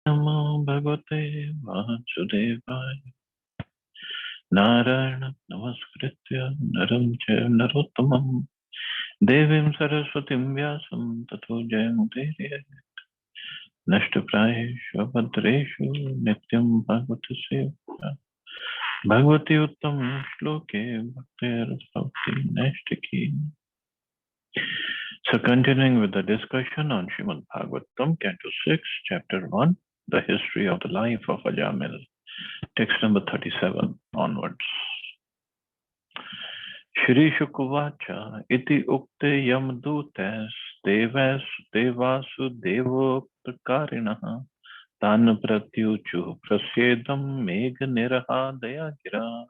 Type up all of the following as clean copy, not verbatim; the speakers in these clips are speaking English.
Namo Bhagavate Vasudevaya. Narayana Namaskritya Naram Chaiva Narottamam Devim Saraswatim Vyasam Tato Jayamudiriya Nashtaprayeshu Abhadreshu Nityam Bhagavata Sevaya Bhagavati Uttam Shloke Bhaktir Bhakti Nashtaki. So continuing with the discussion on Srimad Bhagavatam, Canto 6, Chapter 1, the history of the life of Ajamil. Text number 37 onwards. Shri Shukuvacha iti ukte yamdutes devasu devo prakarinaha tan pratyuchu prasedam megha niraha dayagira.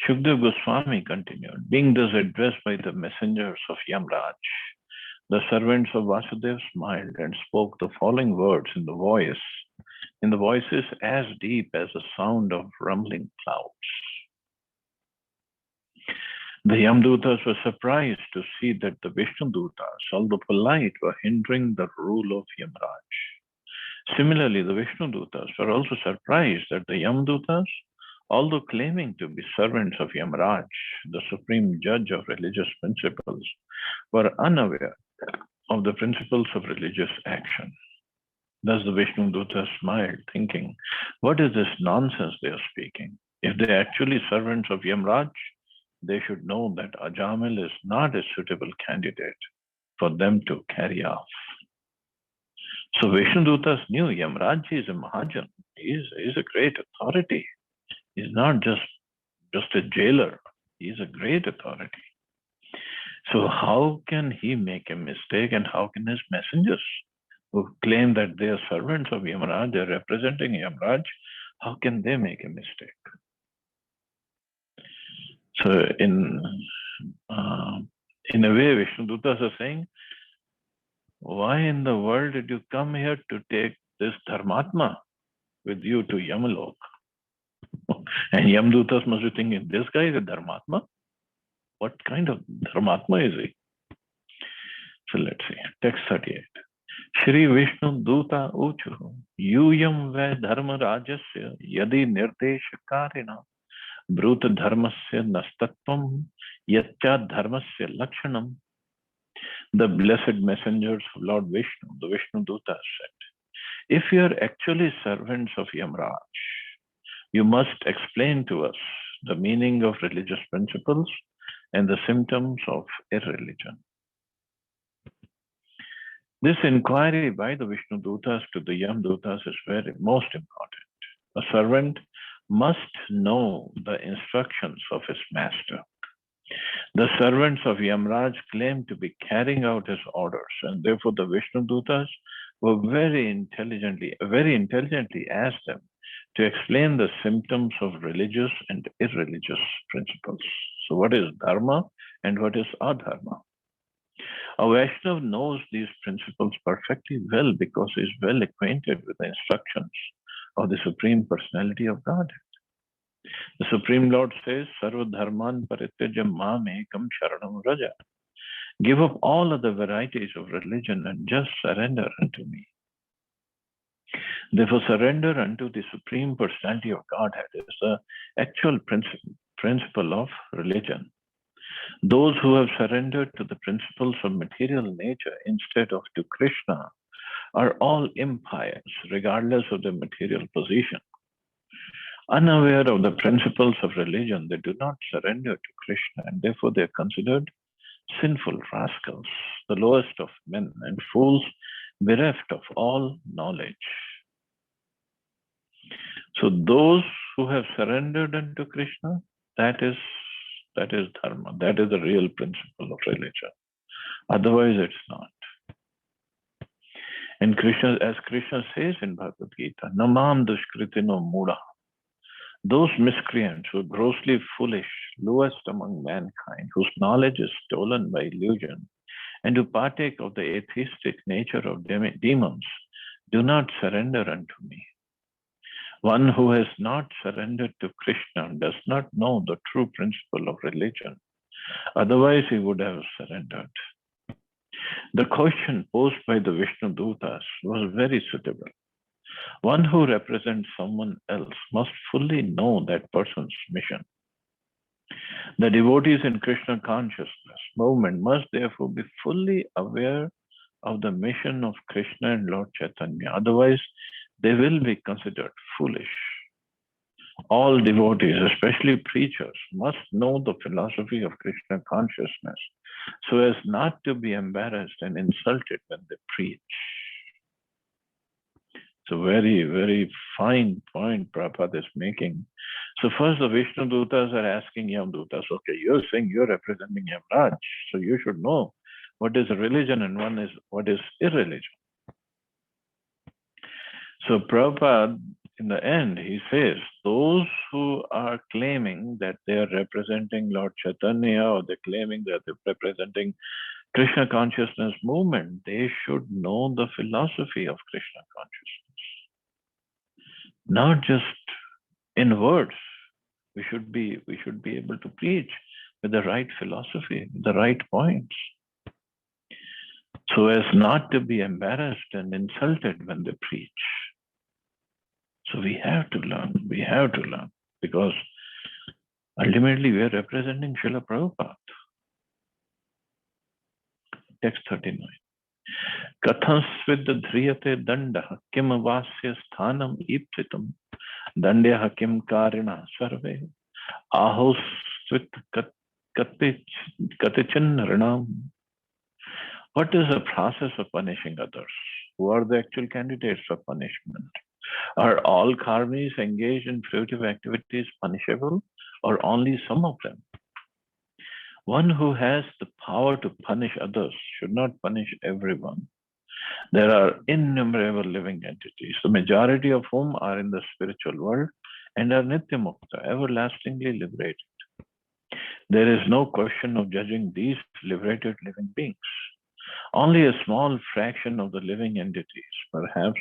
Shukdev Goswami continued, being thus addressed by the messengers of Yamraj, the servants of Vasudev smiled and spoke the following words in the voices as deep as the sound of rumbling clouds. The Yamdutas were surprised to see that the Vishnudutas, although polite, were hindering the rule of Yamraj. Similarly, the Vishnudutas were also surprised that the Yamdutas, although claiming to be servants of Yamraj, the supreme judge of religious principles, were unaware of the principles of religious action. Thus the Vishnudutas smiled, thinking, what is this nonsense they are speaking? If they are actually servants of Yamraj, they should know that Ajamil is not a suitable candidate for them to carry off. So Vishnudutas knew Yamraj is a Mahajan. He is a great authority. He's not just a jailer. He is a great authority. So how can he make a mistake, and how can his messengers who claim that they are servants of Yamraj, they are representing Yamraj, how can they make a mistake? So in a way, Vishnudutas are saying, why in the world did you come here to take this Dharmatma with you to Yamalok? And Yamdutas must be thinking, this guy is a Dharmatma? What kind of Dharmatma is he? So let's see, text 38. Shri Vishnu Duta Uchu Yuyam Ve Dharma Rajasya Yadi Nirdeshakarina Bruta Dharmasya Nastatvam Yatcha Dharmasya Lakshanam. The blessed messengers of Lord Vishnu, the Vishnu Duta, said, if you are actually servants of Yamraj, you must explain to us the meaning of religious principles and the symptoms of irreligion. This inquiry by the Vishnu Dutas to the Yamdutas is most important. A servant must know the instructions of his master. The servants of Yamraj claim to be carrying out his orders, and therefore the Vishnu Dutas were very intelligently asked them to explain the symptoms of religious and irreligious principles. So what is dharma and what is adharma? A Vaishnav knows these principles perfectly well because he is well acquainted with the instructions of the Supreme Personality of Godhead. The Supreme Lord says, Sarva Dharman Parityajam Mam Ekam Sharanam Raja. Give up all other varieties of religion and just surrender unto me. Therefore, surrender unto the Supreme Personality of Godhead is the actual principle of religion. Those who have surrendered to the principles of material nature instead of to Krishna are all impious, regardless of their material position. Unaware of the principles of religion, they do not surrender to Krishna, and therefore they are considered sinful rascals, the lowest of men, and fools bereft of all knowledge. So those who have surrendered unto Krishna, that is dharma. That is the real principle of religion. Otherwise, it's not. And Krishna, as Krishna says in Bhagavad Gita, Namam dushkritino mudha. Those miscreants who are grossly foolish, lowest among mankind, whose knowledge is stolen by illusion, and who partake of the atheistic nature of demons, do not surrender unto me. One who has not surrendered to Krishna does not know the true principle of religion. Otherwise, he would have surrendered. The question posed by the Vishnu Dutas was very suitable. One who represents someone else must fully know that person's mission. The devotees in Krishna consciousness movement must therefore be fully aware of the mission of Krishna and Lord Chaitanya. Otherwise, they will be considered foolish. All devotees, especially preachers, must know the philosophy of Krishna consciousness so as not to be embarrassed and insulted when they preach. It's a very, very fine point Prabhupada is making. So first the Vishnu Dutas are asking Yamdutas, okay, you're saying you're representing Yamraj, so you should know what is religion and one is what is irreligion. So Prabhupada, in the end, he says, those who are claiming that they are representing Lord Chaitanya or they're claiming that they're representing Krishna consciousness movement, they should know the philosophy of Krishna consciousness. Not just in words. We should be able to preach with the right philosophy, with the right points, so as not to be embarrassed and insulted when they preach. So we have to learn, because ultimately we are representing Srila Prabhupada. Text 39. Kathansvid dhriyate danda kim vasya sthanam ipsitam dandya kim karina sarve ahosvit katichin ranam. What is the process of punishing others? Who are the actual candidates for punishment? Are all karmis engaged in fruitive activities punishable, or only some of them? One who has the power to punish others should not punish everyone. There are innumerable living entities, the majority of whom are in the spiritual world and are Nityamukta, everlastingly liberated. There is no question of judging these liberated living beings. Only a small fraction of the living entities, perhaps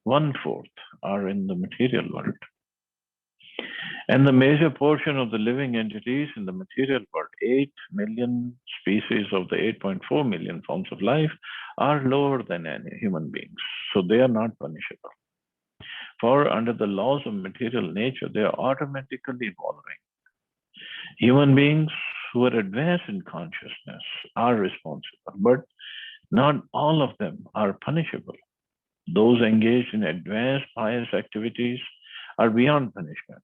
1/4, are in the material world. And the major portion of the living entities in the material world, 8 million species of the 8.4 million forms of life, are lower than any human beings. So they are not punishable. For under the laws of material nature, they are automatically evolving. Human beings who are advanced in consciousness are responsible, but not all of them are punishable. Those engaged in advanced pious activities are beyond punishment.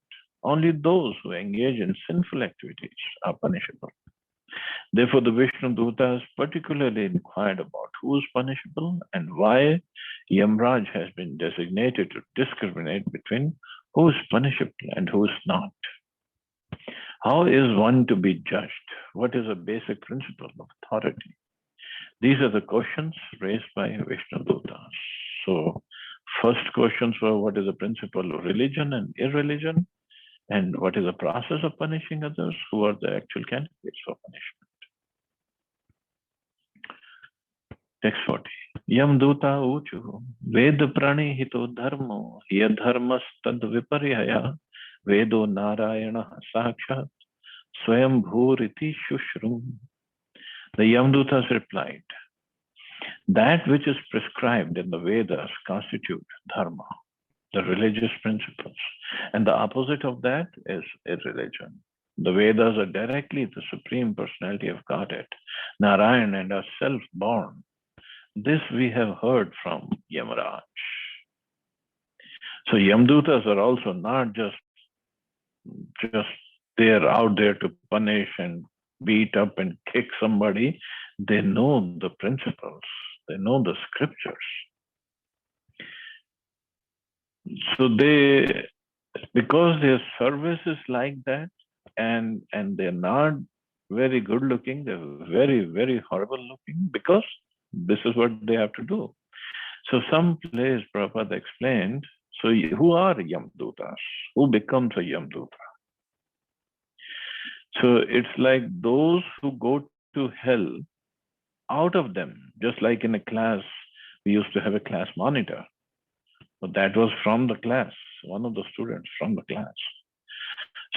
Only those who engage in sinful activities are punishable. Therefore, the Vishnu Dutas particularly inquired about who is punishable and why Yamraj has been designated to discriminate between who is punishable and who is not. How is one to be judged? What is a basic principle of authority? These are the questions raised by Vishnu Dutas. So, first questions were what is the principle of religion and irreligion, and what is the process of punishing others? Who are the actual candidates for punishment? Text 40. Yam Duta Uchu Ved Prani Hito Dharmo Yadharmas Tad Viparyaya Vedo Narayana Sakshat Swayam Bhuriti Shushrum. The Yamdutas replied, that which is prescribed in the Vedas constitute dharma, the religious principles, and the opposite of that is irreligion. The Vedas are directly the Supreme Personality of Godhead, Narayan, and are self-born. This we have heard from Yamaraj. So Yamdutas are also not just they're out there to punish and beat up and kick somebody. They know the principles. They know the scriptures. So because their service is like that, and they're not very good looking, they're very, very horrible looking, because this is what they have to do. So some place Prabhupada explained, so who are Yamdutas? Who becomes a Yamduta? So it's like those who go to hell, out of them, just like in a class, we used to have a class monitor. But that was from the class, one of the students from the class.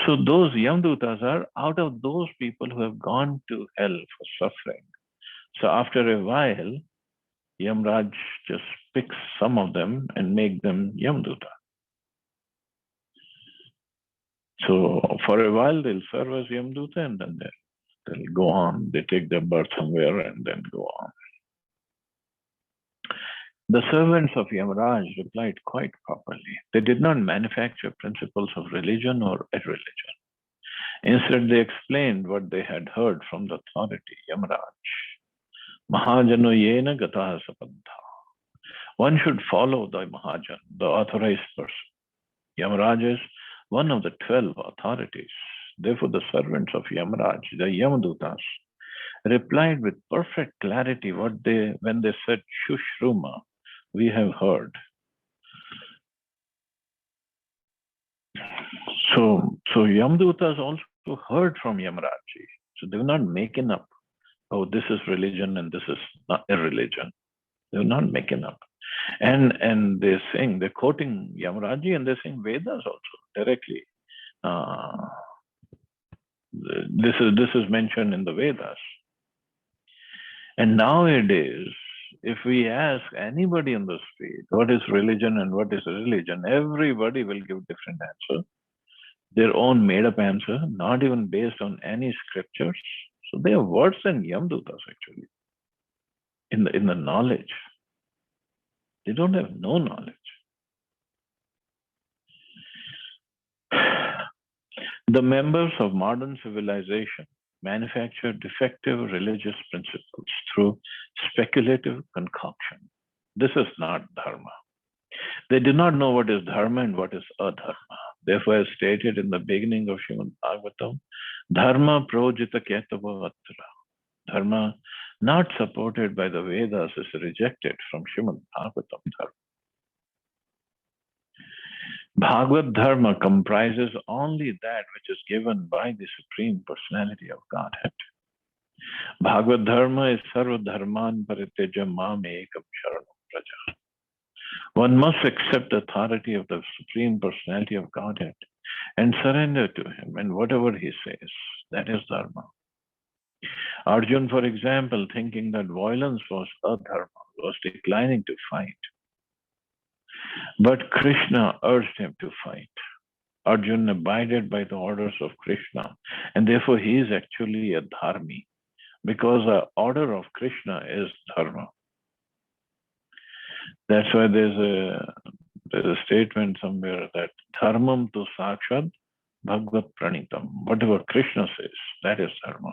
So those Yamdutas are out of those people who have gone to hell for suffering. So after a while, Yamraj just picks some of them and make them Yamduta. So for a while they'll serve as Yamduta and then they'll go on. They take their birth somewhere and then go on. The servants of Yamaraj replied quite properly. They did not manufacture principles of religion or irreligion. Instead, they explained what they had heard from the authority, Yamaraj. Mahajano yena gataha sapantha. One should follow the Mahajan, the authorized person. Yamaraj is one of the 12 authorities. Therefore, the servants of Yamaraj, the Yamadutas, replied with perfect clarity when they said Shushruma, we have heard. So Yamadutas also heard from Yamaraji. So they were not making up, oh, this is religion and this is not irreligion. They were not making up. And they're quoting Yamaraji and they're saying Vedas also directly. This is mentioned in the Vedas. And nowadays, if we ask anybody in the street what is religion and what is religion, everybody will give different answer, their own made-up answer, not even based on any scriptures. So they are worse than Yamdutas actually in the knowledge. They don't have no knowledge. The members of modern civilization manufacture defective religious principles through speculative concoction. This is not dharma. They do not know what is dharma and what is adharma. Therefore, as stated in the beginning of Srimad Bhagavatam, dharma projita ketava atra. Dharma not supported by the Vedas is rejected from Srimad Bhagavatam dharma. Bhagavad Dharma comprises only that which is given by the Supreme Personality of Godhead. Bhagavad Dharma is Sarva Dharman Pariteja Mam Ekam Sharanam Praja. One must accept the authority of the Supreme Personality of Godhead and surrender to him, and whatever he says, that is Dharma. Arjun, for example, thinking that violence was adharma, was declining to fight. But Krishna urged him to fight. Arjun abided by the orders of Krishna, and therefore he is actually a dharmi, because the order of Krishna is dharma. That's why there's a statement somewhere that dharmam tu sakshat bhagavad pranitam. Whatever Krishna says, that is dharma.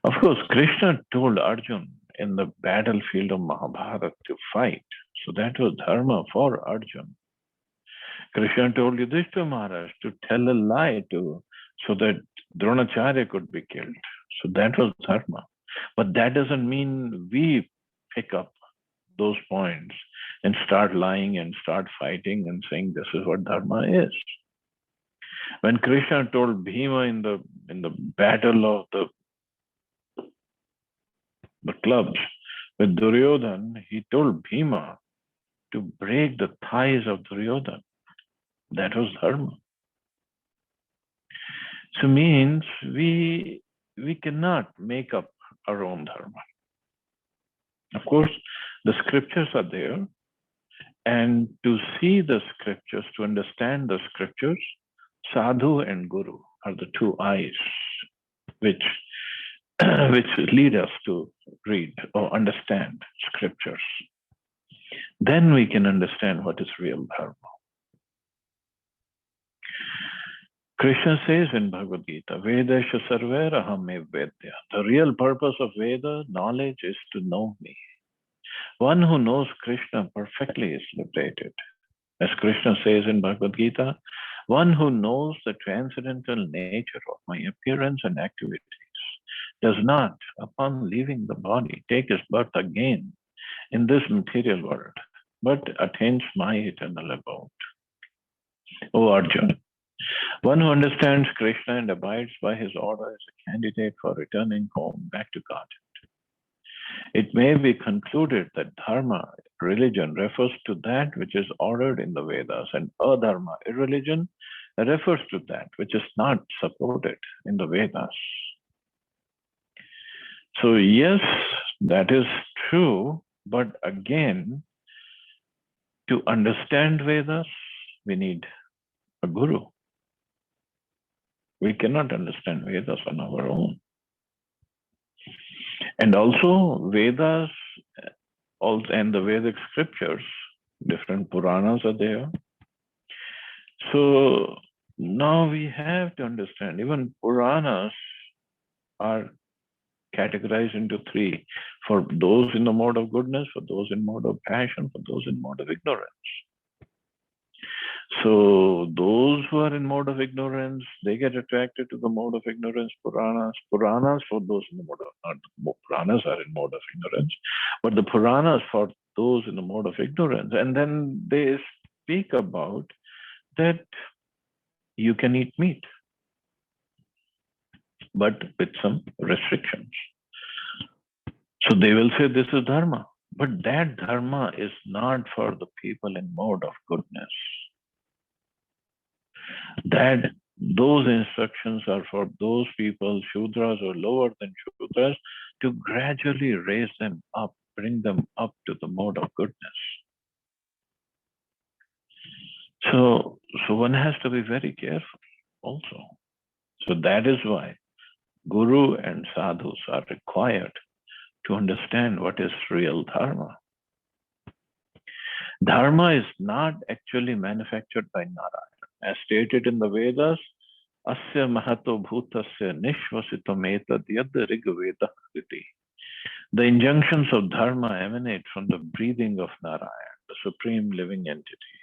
Of course, Krishna told Arjun in the battlefield of Mahabharata to fight. So that was dharma for Arjun. Krishna told Yudhishthira Maharaj to tell a lie so that Dronacharya could be killed. So that was dharma. But that doesn't mean we pick up those points and start lying and start fighting and saying this is what dharma is. When Krishna told Bhima in the battle of the clubs with Duryodhan, he told Bhima to break the thighs of Duryodhan. That was dharma. So means we cannot make up our own dharma. Of course, the scriptures are there, and to see the scriptures, to understand the scriptures, sadhu and guru are the two eyes which lead us to read or understand scriptures. Then we can understand what is real dharma. Krishna says in Bhagavad Gita, Vedasya sarveraham ev vedya. The real purpose of Veda knowledge is to know me. One who knows Krishna perfectly is liberated. As Krishna says in Bhagavad Gita, one who knows the transcendental nature of my appearance and activities does not, upon leaving the body, take his birth again in this material world, but attains my eternal abode. O Arjuna, one who understands Krishna and abides by his order is a candidate for returning home back to God. It may be concluded that dharma, religion, refers to that which is ordered in the Vedas, and adharma, irreligion, refers to that which is not supported in the Vedas. So yes, that is true, but again, to understand Vedas, we need a guru. We cannot understand Vedas on our own. And also Vedas and the Vedic scriptures, different Puranas are there. So now we have to understand, even Puranas are categorized into three: for those in the mode of goodness, for those in mode of passion, for those in mode of ignorance. So those who are in mode of ignorance, they get attracted to the mode of ignorance, Puranas. Puranas for those in the mode of, not Puranas are in mode of ignorance, but the Puranas for those in the mode of ignorance. And then they speak about that you can eat meat, but with some restrictions. So they will say this is dharma, but that dharma is not for the people in mode of goodness. That those instructions are for those people, Shudras or lower than Shudras, to gradually raise them up, bring them up to the mode of goodness. So one has to be very careful also. So that is why Guru and Sadhus are required to understand what is real dharma. Dharma is not actually manufactured by Narayana. As stated in the Vedas, Asya Mahato Bhutasya Nishvasitam etad yad Rigveda iti. The injunctions of dharma emanate from the breathing of Narayana, the supreme living entity.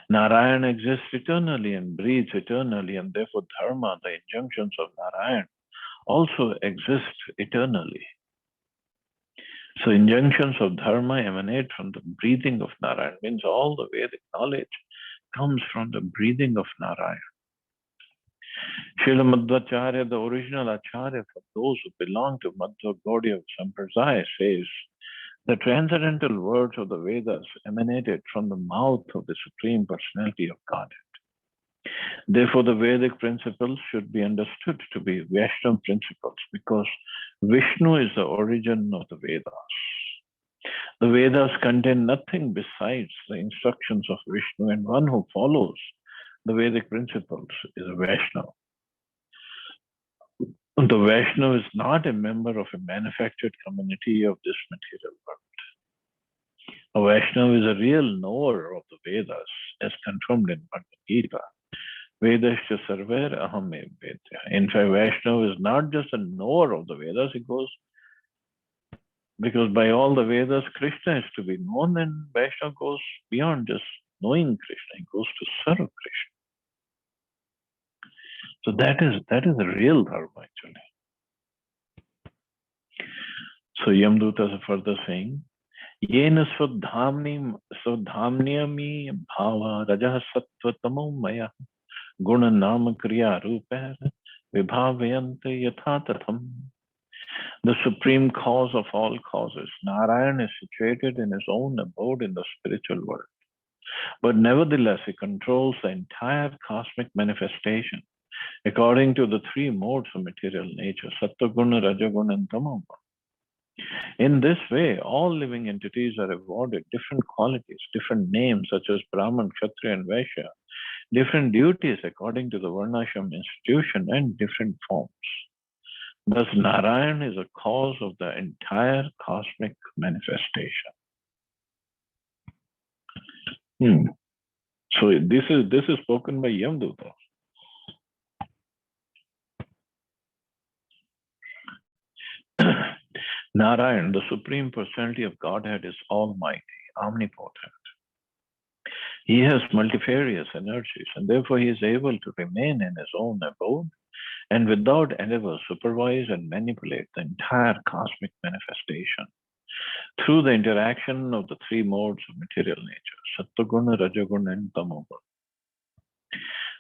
Narayana exists eternally and breathes eternally, and therefore dharma, the injunctions of Narayana, also exist eternally. So injunctions of dharma emanate from the breathing of Narayana, means all the Vedic knowledge comes from the breathing of Narayana. Srila Madhvacharya, the original Acharya for those who belong to Madhva Gaudiya Sampradaya, says the transcendental words of the Vedas emanated from the mouth of the Supreme Personality of Godhead. Therefore, the Vedic principles should be understood to be Vaishnava principles, because Vishnu is the origin of the Vedas. The Vedas contain nothing besides the instructions of Vishnu, and one who follows the Vedic principles is a Vaishnava. The Vaishnava is not a member of a manufactured community of this material world. A Vaishnava is a real knower of the Vedas, as confirmed in Bhagavad Gita. Vedasya sarver aham vedya. In fact, Vaishnava is not just a knower of the Vedas, it goes, because by all the Vedas, Krishna is to be known, and Vaishnava goes beyond just knowing Krishna, it goes to serve Krishna. So that is a real dharma actually. So Yamduta is further saying, Yena svadhamniyami bhava raja sattva tamo maya guna nama kriya rupa vibhavayante yatha tatham. The supreme cause of all causes, Narayana, is situated in his own abode in the spiritual world. But nevertheless, he controls the entire cosmic manifestation according to the three modes of material nature, Sattva-guna, Raja-guna, and Tamo-guna. In this way, all living entities are awarded different qualities, different names such as Brahman, Kshatriya, and Vaishya, different duties according to the Varnashram institution, and different forms. Thus, Narayan is a cause of the entire cosmic manifestation. So this is spoken by Yamduta. Narayan, the Supreme Personality of Godhead, is almighty, omnipotent. He has multifarious energies, and therefore he is able to remain in his own abode and without endeavor supervise and manipulate the entire cosmic manifestation through the interaction of the three modes of material nature, Sattva-guna, Raja-guna, and Tamo-guna.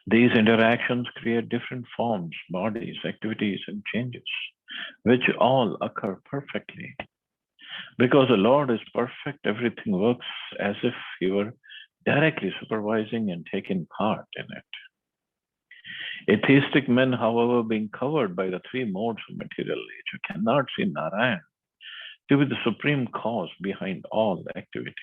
These interactions create different forms, bodies, activities, and changes, which all occur perfectly. Because the Lord is perfect, everything works as if he were directly supervising and taking part in it. Atheistic men, however, being covered by the three modes of material nature, cannot see Narayan to be the supreme cause behind all activities.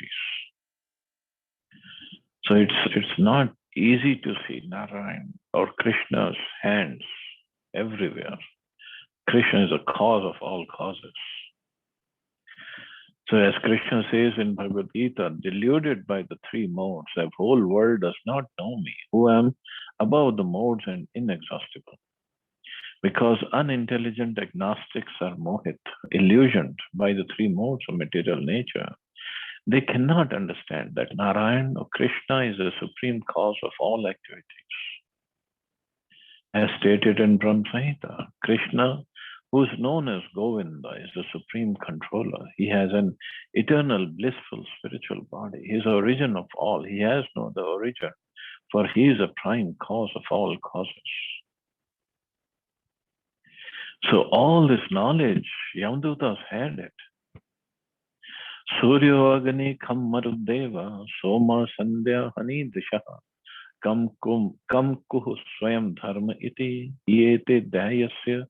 So it's not easy to see Narayan or Krishna's hands everywhere. Krishna is a cause of all causes. So as Krishna says in Bhagavad Gita, deluded by the three modes, the whole world does not know me, who am above the modes and inexhaustible. Because unintelligent agnostics are mohit, illusioned by the three modes of material nature, they cannot understand that Narayan or Krishna is the supreme cause of all activities. As stated in Brahma Samhita, Krishna, who is known as Govinda, is the supreme controller. He has an eternal, blissful spiritual body. He is the origin of all. He has no other origin, for he is a prime cause of all causes. So all this knowledge, Yamadutas had it. Suryo Agni Kam Marudeva Soma Sandhya Hani Dishaha Kam Kuhu Swayam Dharma Iti Yete Dayasya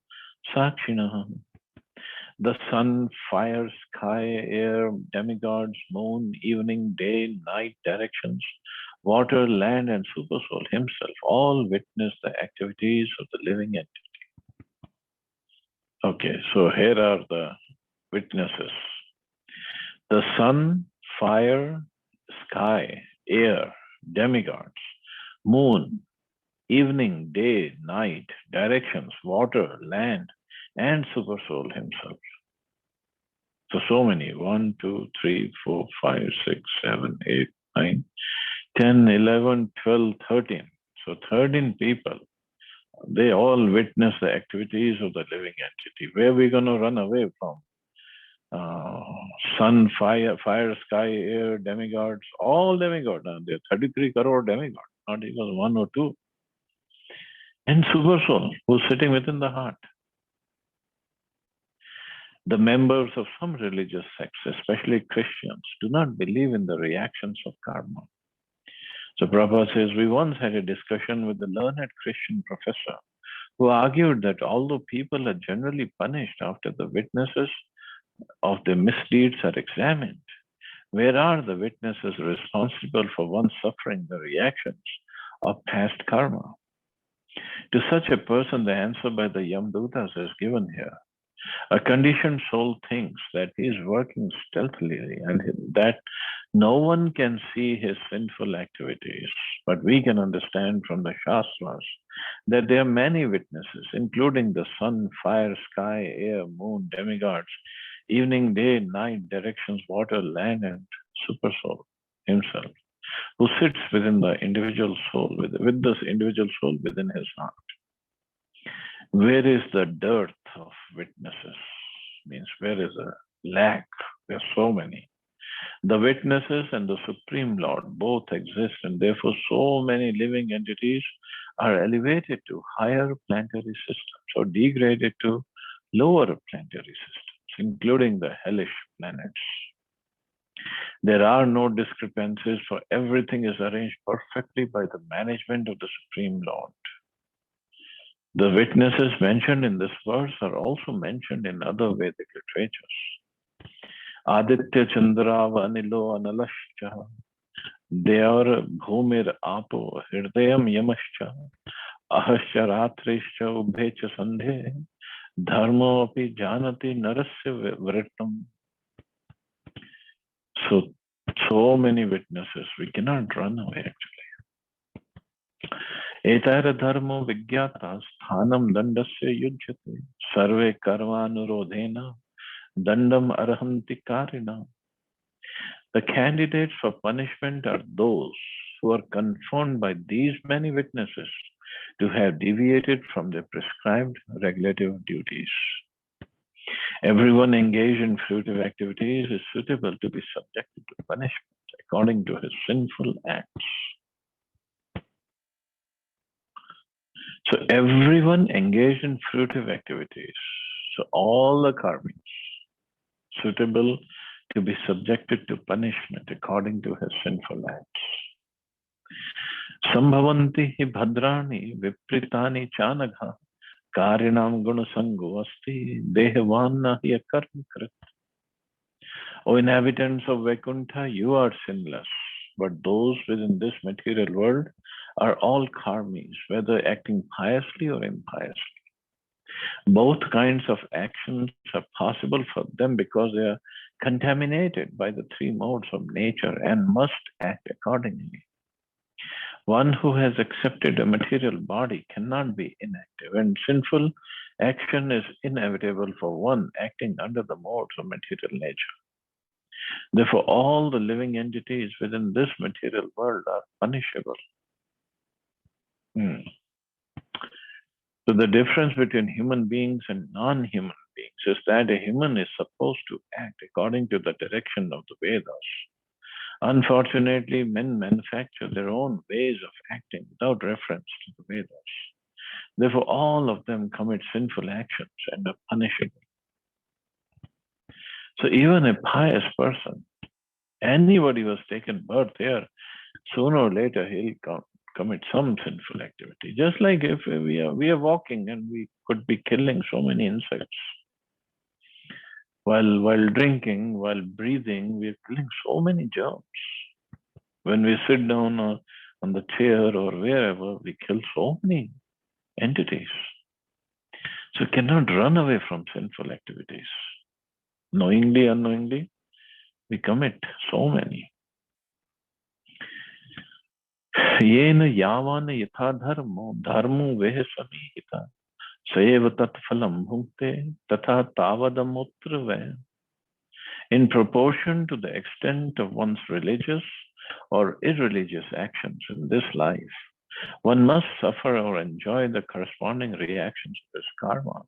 Sakshinaha. The sun, fire, sky, air, demigods, moon, evening, day, night, directions, water, land, and Supersoul himself all witness the activities of the living entity. Okay, so here are the witnesses. The sun, fire, sky, air, demigods, moon, evening, day, night, directions, water, land, and Supersoul himself. So many. 1, 2, 3, 4, 5, 6, 7, 8, 9, 10, 11, 12, 13. So 13 people. They all witness the activities of the living entity. Where are we going to run away from? Sun, fire, sky, air, demigods, all demigods. There are 33 crore demigods, not even one or two. And Supersoul, who's sitting within the heart. The members of some religious sects, especially Christians, do not believe in the reactions of karma. So Prabhupada says, we once had a discussion with the learned Christian professor who argued that although people are generally punished after the witnesses of their misdeeds are examined, where are the witnesses responsible for one suffering the reactions of past karma? To such a person, the answer by the Yamadutas is given here. A conditioned soul thinks that he is working stealthily and that no one can see his sinful activities. But we can understand from the Shastras that there are many witnesses, including the sun, fire, sky, air, moon, demigods, evening, day, night, directions, water, land, and Supersoul himself, who sits within the individual soul, with this individual soul within his heart. Where is the dearth of witnesses? Means where is the lack? There are so many. The witnesses and the Supreme Lord both exist, and therefore so many living entities are elevated to higher planetary systems or degraded to lower planetary systems, including the hellish planets. There are no discrepancies, for everything is arranged perfectly by the management of the Supreme Lord. The witnesses mentioned in this verse are also mentioned in other Vedic literatures. Aditya Chandrava Anilo Analascha Devar Bhumir Apo Hirdayam Yamascha Ahasya Ratrischa Ubhecha Sandhe Dharmo Api Janati Narasya Vritam. So many witnesses, we cannot run away actually. Etara dharmo vigyata sthanam dandasya yujyate sarve karmanurodhena dandam arhanti karina. The candidates for punishment are those who are confirmed by these many witnesses to have deviated from their prescribed regulative duties. Everyone engaged in fruitive activities is suitable to be subjected to punishment according to his sinful acts. So everyone engaged in fruitive activities, so all the karmics, suitable to be subjected to punishment according to his sinful acts. Sambhavanti hi bhadrani vipritani chanagha karinam gunasango asti dehavanna hi akarmakrit. O inhabitants of Vaikuntha, you are sinless, but those within this material world are all karmis, whether acting piously or impiously. Both kinds of actions are possible for them because they are contaminated by the three modes of nature and must act accordingly. One who has accepted a material body cannot be inactive, and sinful action is inevitable for one acting under the modes of material nature. Therefore, all the living entities within this material world are punishable. So the difference between human beings and non-human beings is that a human is supposed to act according to the direction of the Vedas. Unfortunately, men manufacture their own ways of acting without reference to the Vedas. Therefore, all of them commit sinful actions and are punishable. So even a pious person, anybody who has taken birth here, sooner or later he'll commit some sinful activity. Just like if we are walking and we could be killing so many insects. While drinking, while breathing, we are killing so many germs. When we sit down on the chair or wherever, we kill so many entities. So we cannot run away from sinful activities. Knowingly, unknowingly, we commit so many. येन यावान यथा धर्मो धर्मो वेह समीहिता सएव तत्फलम भुंक्ते तथा तावदमुत्र वै. In proportion to the extent of one's religious or irreligious actions in this life, one must suffer or enjoy the corresponding reactions of his karma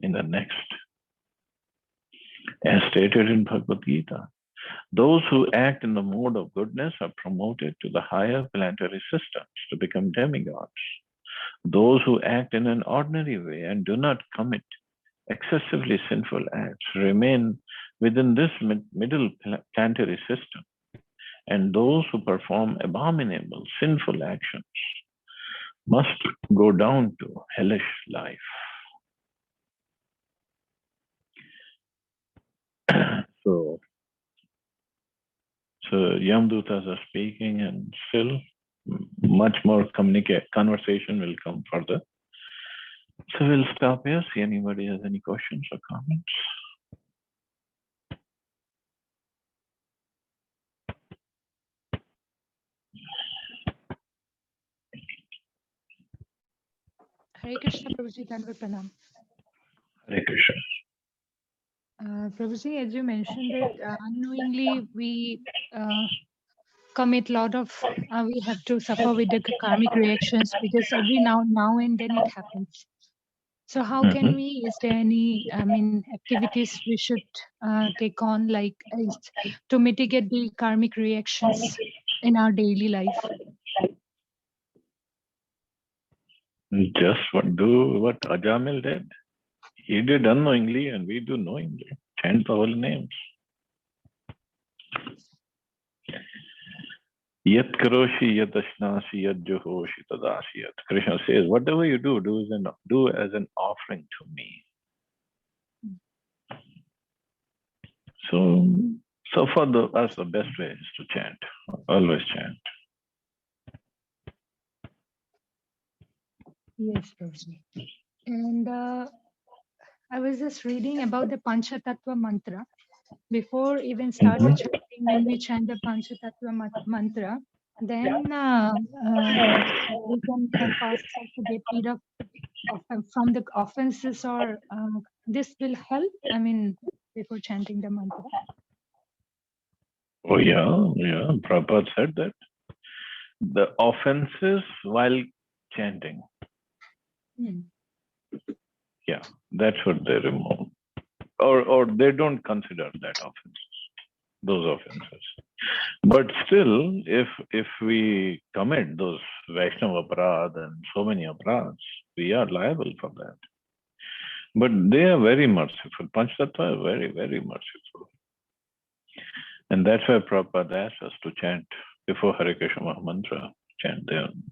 in the next. As stated in Bhagavad Gita, those who act in the mode of goodness are promoted to the higher planetary systems to become demigods. Those who act in an ordinary way and do not commit excessively sinful acts remain within this middle planetary system, and those who perform abominable sinful actions must go down to hellish life. So Yamdutas are speaking, and still much more conversation will come further. So we'll stop here. See anybody has any questions or comments. Hare Krishna, Prabhuji, Dandavat Pranam. Hare Krishna. Prabhuji, as you mentioned that unknowingly we commit a lot of, we have to suffer with the karmic reactions because every now and then it happens. So how can we, is there any, activities we should take on, like to mitigate the karmic reactions in our daily life? Just do what Ajamil did. He did unknowingly and we do knowingly. Chant the holy names. Yat karoshi yat ashnasi yat juhoshi tadasi yat. Krishna says, whatever you do as an offering to me. So for us, the best way is to chant. Always chant. Yes, Prabhuji. And I was just reading about the Panchatattva mantra. Before even starting chanting, when we chant the Panchatattva mantra, then we can help ourselves to get rid of from the offenses, or this will help, before chanting the mantra. Oh yeah. Prabhupada said that. The offenses while chanting. Yeah, that's what they remove. Or they don't consider that offenses, those offenses. But still, if we commit those Vaishnava aparadh and so many aparadhs, we are liable for that. But they are very merciful. Panchatattva are very, very merciful. And that's why Prabhupada asked us to chant before Hare Krishna Mahamantra, chant them.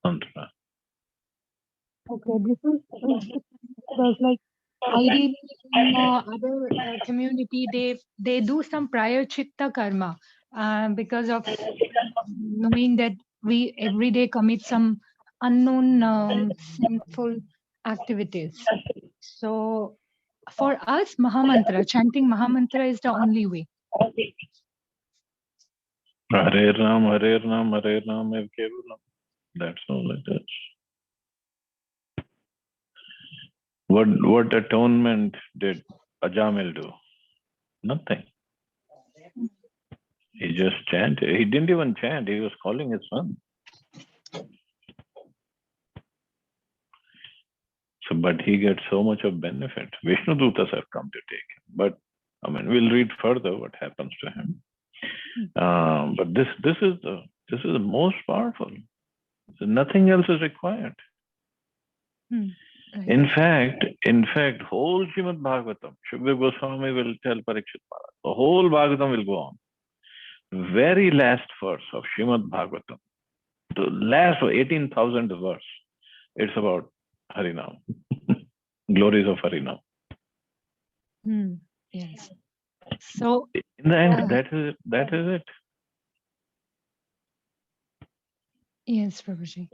mantra. Okay, this is because like ideally in other community they do some prior chitta karma because of knowing that we every day commit some unknown sinful activities. So for us, Mahamantra, chanting Mahamantra is the only way. Hare Ram, Hare Ram, Hare Ram, Hare Kevalam. That's all it is. What atonement did Ajamil do? Nothing. He just chanted. He didn't even chant. He was calling his son. So, but he gets so much of benefit. Vishnu Dutas have come to take him. But I mean, we'll read further what happens to him. But this is the most powerful. So nothing else is required. Right. In fact, whole Srimad Bhagavatam, Shukdev Goswami will tell Parikshit Maharaj, the whole Bhagavatam will go on. Very last verse of Srimad Bhagavatam, the last 18,000th verse, it's about Harinam, glories of Harinam. Yes. So in the end, that is it. Yes, Prabhuji.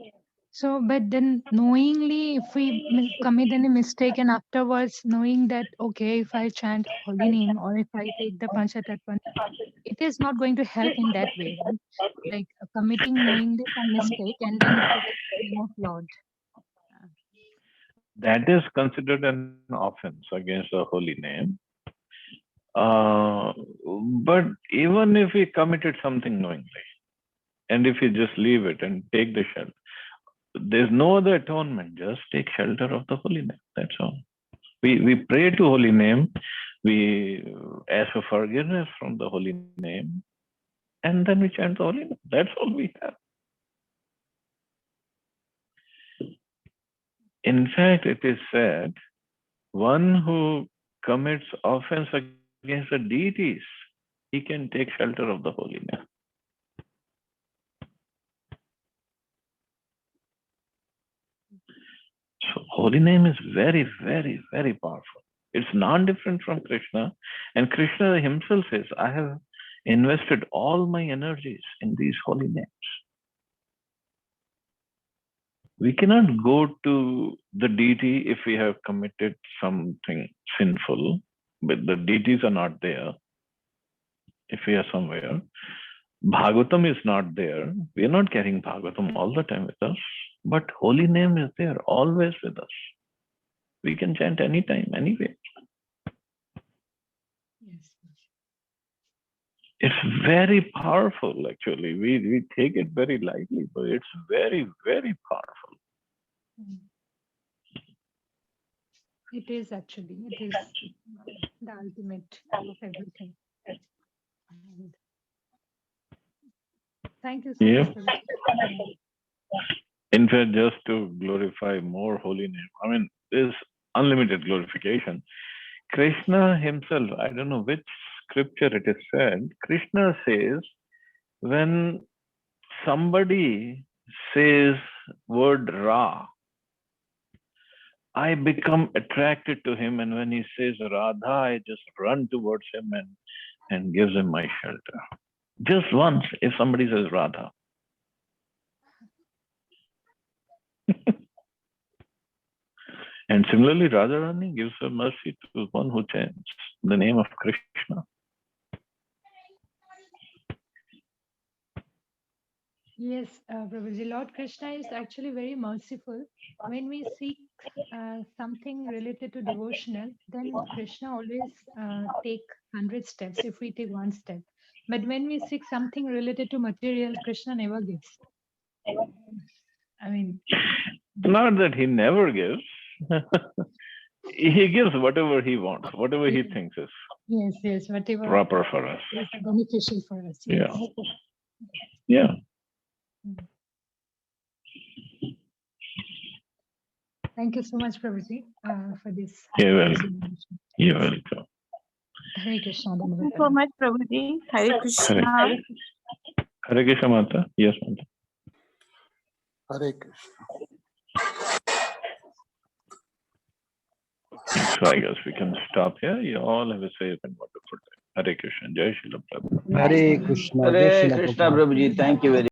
So, but then knowingly, if we commit any mistake and afterwards knowing that, okay, if I chant holy name or if I take the Panchatattva, it is not going to help in that way, right? Like committing knowingly some mistake and then taking the name of Lord. That is considered an offense against the holy name. But even if we committed something knowingly, and if you just leave it and take the shelter, there's no other atonement. Just take shelter of the holy name. That's all. We pray to holy name. We ask for forgiveness from the holy name, and then we chant the holy name. That's all we have. In fact, it is said, one who commits offense against the deities, he can take shelter of the holy name. So holy name is very, very, very powerful. It's non-different from Krishna. And Krishna himself says, I have invested all my energies in these holy names. We cannot go to the deity if we have committed something sinful, but the deities are not there. If we are somewhere, Bhagavatam is not there. We are not carrying Bhagavatam all the time with us, but holy name is there, always with us. We can chant anytime, anyway. Yes. It's very powerful, actually. We take it very lightly, but it's very, very powerful. It is actually. It is the ultimate of everything. And thank you so much, Prabhuji. In fact, just to glorify more holy name, I mean, there's unlimited glorification. Krishna himself, I don't know which scripture it is said, Krishna says, when somebody says word Ra, I become attracted to him, and when he says Radha, I just run towards him and gives him my shelter. Just once, if somebody says Radha. And similarly, Radharani gives her mercy to one who chants the name of Krishna. Yes, Prabhuji, Lord Krishna is actually very merciful. When we seek something related to devotional, then Krishna always take 100 steps if we take one step. But when we seek something related to material, Krishna never gives. I mean, not that he never gives. He gives whatever he wants, whatever he thinks is yes, whatever proper for us. is beneficial for us. Yes. Yeah. Thank you so much, Prabhuji, for this. You're welcome. You're welcome. Hare Krishna. Thank you so much, Prabhuji. Hare Krishna. Hare Krishna, Mata. Yes, Mata. Hare Krishna. So I guess we can stop here. You all have a safe and wonderful day. Hare Krishna. Jai Srila Prabhupada. Hare Krishna. Jai Hare Srila Krishna, Prabhupada. Prabhuji. Thank you very